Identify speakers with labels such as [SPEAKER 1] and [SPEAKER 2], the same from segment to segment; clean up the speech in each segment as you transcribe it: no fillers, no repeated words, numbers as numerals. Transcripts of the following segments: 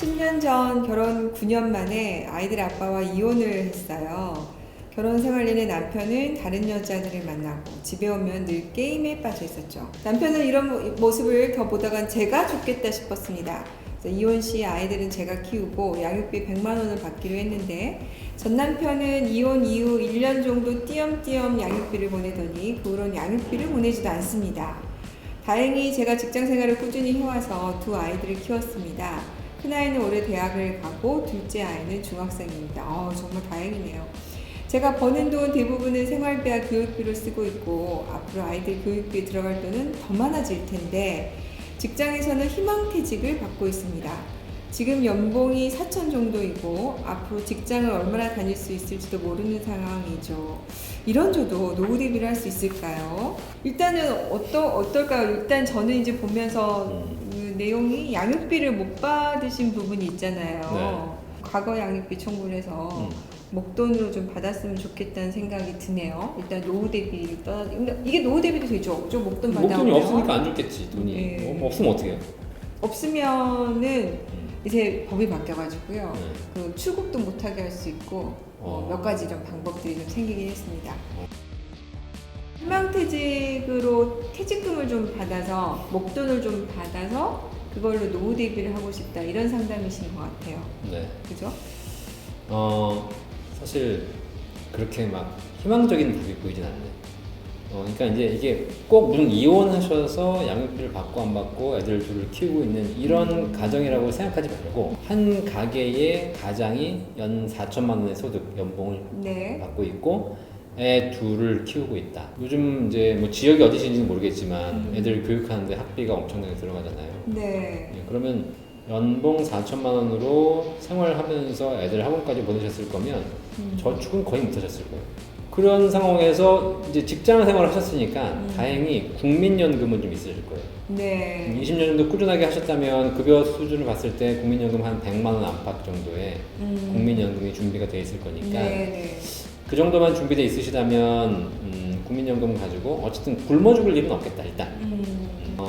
[SPEAKER 1] 10년 전 결혼 9년 만에 아이들 아빠와 이혼을 했어요. 결혼 생활 내내 남편은 다른 여자들을 만나고 집에 오면 늘 게임에 빠져 있었죠. 남편은 이런 모습을 더 보다간 제가 좋겠다 싶었습니다. 그래서 이혼 시 아이들은 제가 키우고 양육비 100만 원을 받기로 했는데 전 남편은 이혼 이후 1년 정도 띄엄띄엄 양육비를 보내더니 그 후로는 양육비를 보내지도 않습니다. 다행히 제가 직장 생활을 꾸준히 해와서 두 아이들을 키웠습니다. 큰아이는 올해 대학을 가고 둘째 아이는 중학생입니다. 정말 다행이네요. 제가 버는 돈 대부분은 생활비와 교육비로 쓰고 있고 앞으로 아이들 교육비에 들어갈 돈은 더 많아질 텐데 직장에서는 희망퇴직을 받고 있습니다. 지금 연봉이 4천 정도이고 앞으로 직장을 얼마나 다닐 수 있을지도 모르는 상황이죠. 이런 저도 노후 대비를 할 수 있을까요? 일단은 어떨까요? 일단 저는 이제 보면서 그 내용이 양육비를 못 받으신 부분이 있잖아요.
[SPEAKER 2] 네.
[SPEAKER 1] 과거 양육비 청구를 해서 목돈으로 좀 받았으면 좋겠다는 생각이 드네요. 일단 노후 대비를 이게 노후 대비도 되죠? 좀 목돈 받아오면.
[SPEAKER 2] 목돈이 없으니까 안 줬겠지 돈이.
[SPEAKER 1] 네.
[SPEAKER 2] 없으면 어떻게 해요?
[SPEAKER 1] 없으면은 이제 법이 바뀌어가지고요.
[SPEAKER 2] 네.
[SPEAKER 1] 그 출국도 못하게 할 수 있고 몇 가지 좀 방법들이 좀 생기긴 했습니다. 희망퇴직으로 퇴직금을 좀 받아서 목돈을 좀 받아서 그걸로 노후 대비를 하고 싶다 이런 상담이신 것 같아요.
[SPEAKER 2] 네.
[SPEAKER 1] 그죠?
[SPEAKER 2] 사실 그렇게 막 희망적인 답이 보이진 않네. 그러니까 이제 이게 꼭 무슨 이혼하셔서 양육비를 받고 안 받고 애들 둘을 키우고 있는 이런 가정이라고 생각하지 말고 한 가게의 가장이 연 4천만 원의 소득 연봉을
[SPEAKER 1] 네.
[SPEAKER 2] 받고 있고 애 둘을 키우고 있다. 요즘 이제 뭐 지역이 어디신지는 모르겠지만 애들 교육하는데 학비가 엄청나게 들어가잖아요.
[SPEAKER 1] 네.
[SPEAKER 2] 그러면 연봉 4천만 원으로 생활하면서 애들 학원까지 보내셨을 거면 저축은 거의 못 하셨을 거예요. 그런 상황에서 이제 직장 생활을 하셨으니까 다행히 국민연금은 좀 있으실 거예요.
[SPEAKER 1] 네.
[SPEAKER 2] 20년 정도 꾸준하게 하셨다면 급여 수준을 봤을 때 국민연금 한 100만 원 안팎 정도의 국민연금이 준비가 돼 있을 거니까
[SPEAKER 1] 네.
[SPEAKER 2] 그 정도만 준비돼 있으시다면 국민연금 가지고 어쨌든 굶어 죽을 일은 없겠다 일단.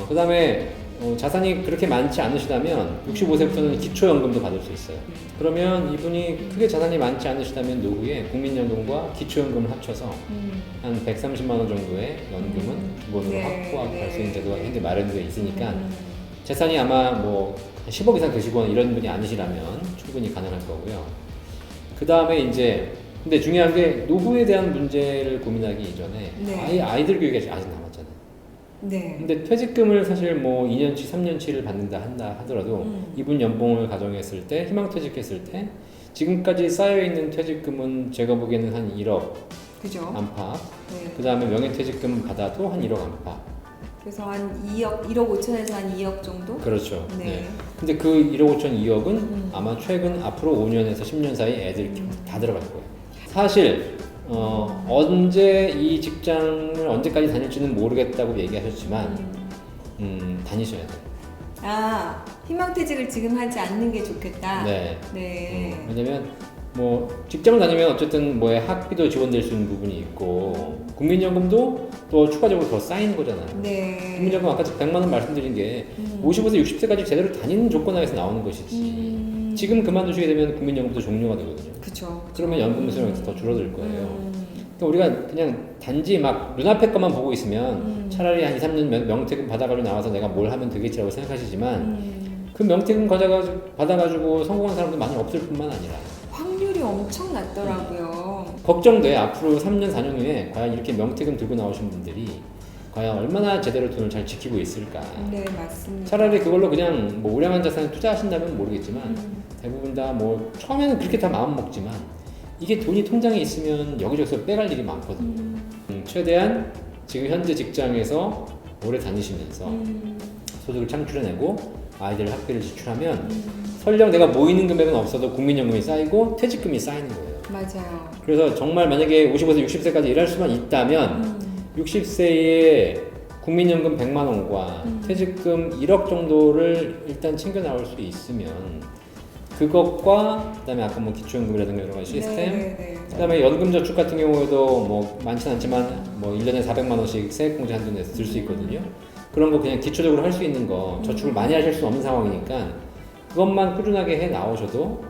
[SPEAKER 2] 그 다음에 자산이 그렇게 많지 않으시다면 65세부터는 기초연금도 받을 수 있어요. 그러면 이분이 크게 자산이 많지 않으시다면 노후에 국민연금과 기초연금을 합쳐서 한 130만 원 정도의 연금은 기본으로
[SPEAKER 1] 네,
[SPEAKER 2] 확보하고
[SPEAKER 1] 네.
[SPEAKER 2] 갈 수 있는 제도가 현재 마련되어 있으니까 재산이 아마 뭐 10억 이상 되시거나 이런 분이 아니시라면 충분히 가능할 거고요. 그 다음에 이제 근데 중요한 게 노후에 대한 문제를 고민하기 이전에
[SPEAKER 1] 네.
[SPEAKER 2] 아이들 교육이 아직 남았잖아요.
[SPEAKER 1] 네.
[SPEAKER 2] 근데 퇴직금을 사실 뭐 2년치, 3년치를 받는다 한다 하더라도 이분 연봉을 가정했을 때 희망퇴직했을 때 지금까지 쌓여있는 퇴직금은 제가 보기에는 한 1억
[SPEAKER 1] 그죠?
[SPEAKER 2] 안팎
[SPEAKER 1] 네.
[SPEAKER 2] 그 다음에 명예퇴직금 받아도 한 1억 안팎
[SPEAKER 1] 그래서 한 1억 5천에서 한 2억 정도?
[SPEAKER 2] 그렇죠.
[SPEAKER 1] 네.
[SPEAKER 2] 근데 그 1억 5천 2억은 아마 최근 앞으로 5년에서 10년 사이 애들 다 들어갈 거예요. 사실 언제 이 직장을 언제까지 다닐지는 모르겠다고 얘기하셨지만 다니셔야 돼요.
[SPEAKER 1] 희망퇴직을 지금 하지 않는 게 좋겠다.
[SPEAKER 2] 네.
[SPEAKER 1] 네.
[SPEAKER 2] 왜냐면 뭐 직장을 다니면 어쨌든 뭐에 학비도 지원될 수 있는 부분이 있고 국민연금도 또 추가적으로 더 쌓이는 거잖아요.
[SPEAKER 1] 네.
[SPEAKER 2] 국민연금 아까 100만 원 말씀드린 게 55세 60세까지 제대로 다니는 조건 하에서 나오는 것이지 지금 그만두시게 되면 국민연금도 종료가 되거든요.
[SPEAKER 1] 그쵸.
[SPEAKER 2] 그러면 연금 수령이 더 줄어들 거예요. 그러니까 우리가 그냥 단지 막 눈앞에 것만 보고 있으면 차라리 한 2, 3년 명퇴금 받아가지고 나와서 내가 뭘 하면 되겠지라고 생각하시지만 그 명퇴금 받아가지고 성공한 사람도 많이 없을 뿐만 아니라
[SPEAKER 1] 확률이 엄청 낮더라고요.
[SPEAKER 2] 걱정돼. 앞으로 3년, 4년 후에 과연 이렇게 명퇴금 들고 나오신 분들이 과연 얼마나 제대로 돈을 잘 지키고 있을까.
[SPEAKER 1] 네, 맞습니다.
[SPEAKER 2] 차라리 그걸로 그냥 뭐 우량한 자산을 투자하신다면 모르겠지만 대부분 다 뭐 처음에는 그렇게 다 마음 먹지만 이게 돈이 통장에 있으면 여기저기서 빼갈 일이 많거든요. 최대한 지금 현재 직장에서 오래 다니시면서 소득을 창출해내고 아이들 학비를 지출하면 설령 내가 모이는 금액은 없어도 국민연금이 쌓이고 퇴직금이 쌓이는 거예요.
[SPEAKER 1] 맞아요.
[SPEAKER 2] 그래서 정말 만약에 55세, 60세까지 일할 수만 있다면 60세에 국민연금 100만 원과 퇴직금 1억 정도를 일단 챙겨 나올 수 있으면 그것과 그다음에 아까 뭐 기초연금이라든가 여러 가지 시스템
[SPEAKER 1] 네.
[SPEAKER 2] 그다음에 연금저축 같은 경우에도 뭐 많지는 않지만 뭐 1년에 400만 원씩 세액공제 한도 내서 들 수 있거든요. 그런 거 그냥 기초적으로 할 수 있는 거 저축을 많이 하실 수 없는 상황이니까 그것만 꾸준하게 해 나오셔도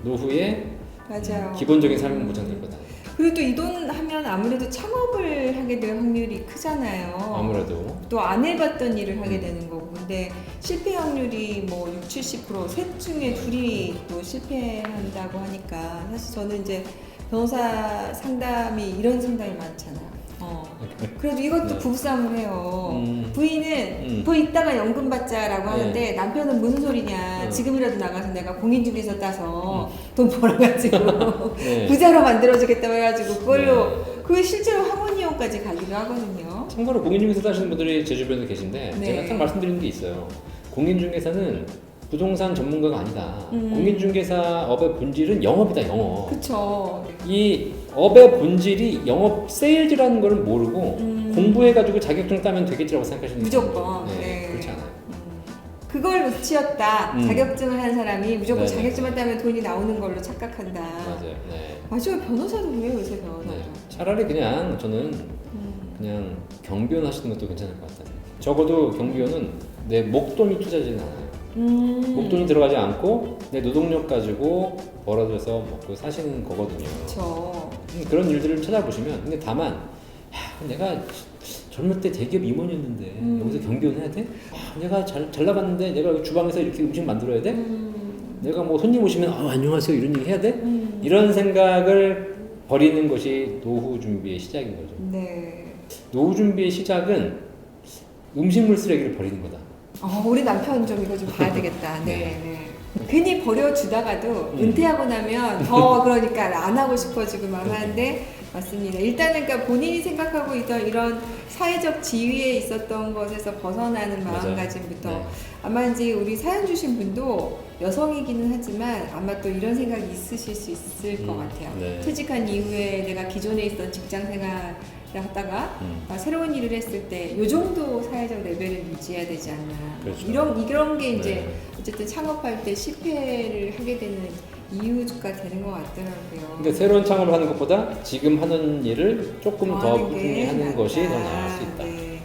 [SPEAKER 2] 노후에
[SPEAKER 1] 맞아요.
[SPEAKER 2] 기본적인 삶은 보장될 거다.
[SPEAKER 1] 그리고 또 이 돈 하면 아무래도 창업을 하게 될 확률이 크잖아요.
[SPEAKER 2] 아무래도
[SPEAKER 1] 또 안 해봤던 일을 하게 되는 거고. 근데 실패 확률이 뭐 60, 70%, 셋 중에 둘이 또 실패한다고 하니까 사실 저는 이제 변호사 상담이 이런 상담이 많잖아요. 그래도 이것도
[SPEAKER 2] 네.
[SPEAKER 1] 부부싸움을 해요. 부인은
[SPEAKER 2] 음.
[SPEAKER 1] 더 있다가 연금 받자라고
[SPEAKER 2] 네.
[SPEAKER 1] 하는데 남편은 무슨 소리냐. 지금이라도 나가서 내가 공인중개사 따서 돈 벌어가지고
[SPEAKER 2] 네.
[SPEAKER 1] 부자로 만들어주겠다고 해가지고 그걸로
[SPEAKER 2] 네.
[SPEAKER 1] 그게 실제로 학원이용까지 가기도 하거든요.
[SPEAKER 2] 참고로 공인중개사 하시는 분들이 제 주변에 계신데
[SPEAKER 1] 네.
[SPEAKER 2] 제가 딱 말씀드리는 게 있어요. 공인중개사는 부동산 전문가가 아니다. 공인중개사 업의 본질은 영업이다, 영업.
[SPEAKER 1] 그쵸.
[SPEAKER 2] 이 업의 본질이 영업 세일즈라는 걸 모르고 공부해가지고 자격증 따면 되겠지라고 생각하시는
[SPEAKER 1] 무조건.
[SPEAKER 2] 분들.
[SPEAKER 1] 네.
[SPEAKER 2] 그렇지 않아요.
[SPEAKER 1] 그걸 놓치었다. 자격증을 한 사람이 무조건
[SPEAKER 2] 네네.
[SPEAKER 1] 자격증만 따면 돈이 나오는 걸로 착각한다.
[SPEAKER 2] 맞아요. 네.
[SPEAKER 1] 맞아요. 변호사도 그래요, 요새 변호사도.
[SPEAKER 2] 네. 차라리 그냥 저는 그냥 경비원 하시는 것도 괜찮을 것 같아요. 적어도 경비원은 내 목돈이 투자되진 않아요. 목돈이 들어가지 않고 내 노동력 가지고 벌어들여서 먹고 사시는 거거든요.
[SPEAKER 1] 그쵸.
[SPEAKER 2] 그런 일들을 찾아보시면 근데 다만 내가 젊을 때 대기업 임원이었는데 여기서 경비원 해야 돼? 내가 잘 나갔는데 내가 여기 주방에서 이렇게 음식 만들어야 돼? 내가 뭐 손님 오시면 안녕하세요 이런 얘기 해야 돼? 이런 생각을 버리는 것이 노후 준비의 시작인 거죠.
[SPEAKER 1] 네.
[SPEAKER 2] 노후 준비의 시작은 음식물 쓰레기를 버리는 거다.
[SPEAKER 1] 우리 남편 좀 이거 좀 봐야 되겠다. 네,
[SPEAKER 2] 네.
[SPEAKER 1] 네. 괜히 버려주다가도 은퇴하고 나면 더 그러니까 안 하고 싶어지고 막 하는데 맞습니다. 일단은 그러니까 본인이 생각하고 있던 이런 사회적 지위에 있었던 것에서 벗어나는 마음가짐부터
[SPEAKER 2] 네.
[SPEAKER 1] 아마 이제 우리 사연 주신 분도 여성이기는 하지만 아마 또 이런 생각이 있으실 수 있을 것 같아요.
[SPEAKER 2] 네.
[SPEAKER 1] 퇴직한 이후에 내가 기존에 있던 직장 생활을 하다가 새로운 일을 했을 때 이 정도 사회적 레벨을 유지해야 되지 않나.
[SPEAKER 2] 그렇죠.
[SPEAKER 1] 이런 게 이제
[SPEAKER 2] 네.
[SPEAKER 1] 어쨌든 창업할 때 실패를 하게 되는 이유가 되는 것 같더라고요.
[SPEAKER 2] 그러니까 새로운 창업을 하는 것보다 지금 하는 일을 조금 더 꾸준히 하는 것이 더 나을 수 있다.
[SPEAKER 1] 네.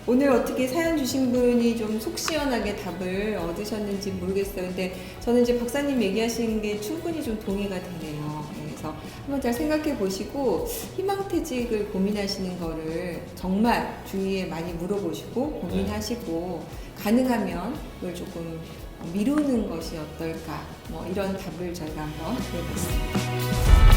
[SPEAKER 1] 오늘 어떻게 사연 주신 분이 좀 속 시원하게 답을 얻으셨는지 모르겠어요. 근데 저는 이제 박사님 얘기하시는 게 충분히 좀 동의가 되네요. 그래서 한번 잘 생각해 보시고 희망퇴직을 고민하시는 거를 정말 주위에 많이 물어보시고 고민하시고 가능하면 그걸 조금 미루는 것이 어떨까 뭐 이런 답을 저희가 한번 드려봤습니다.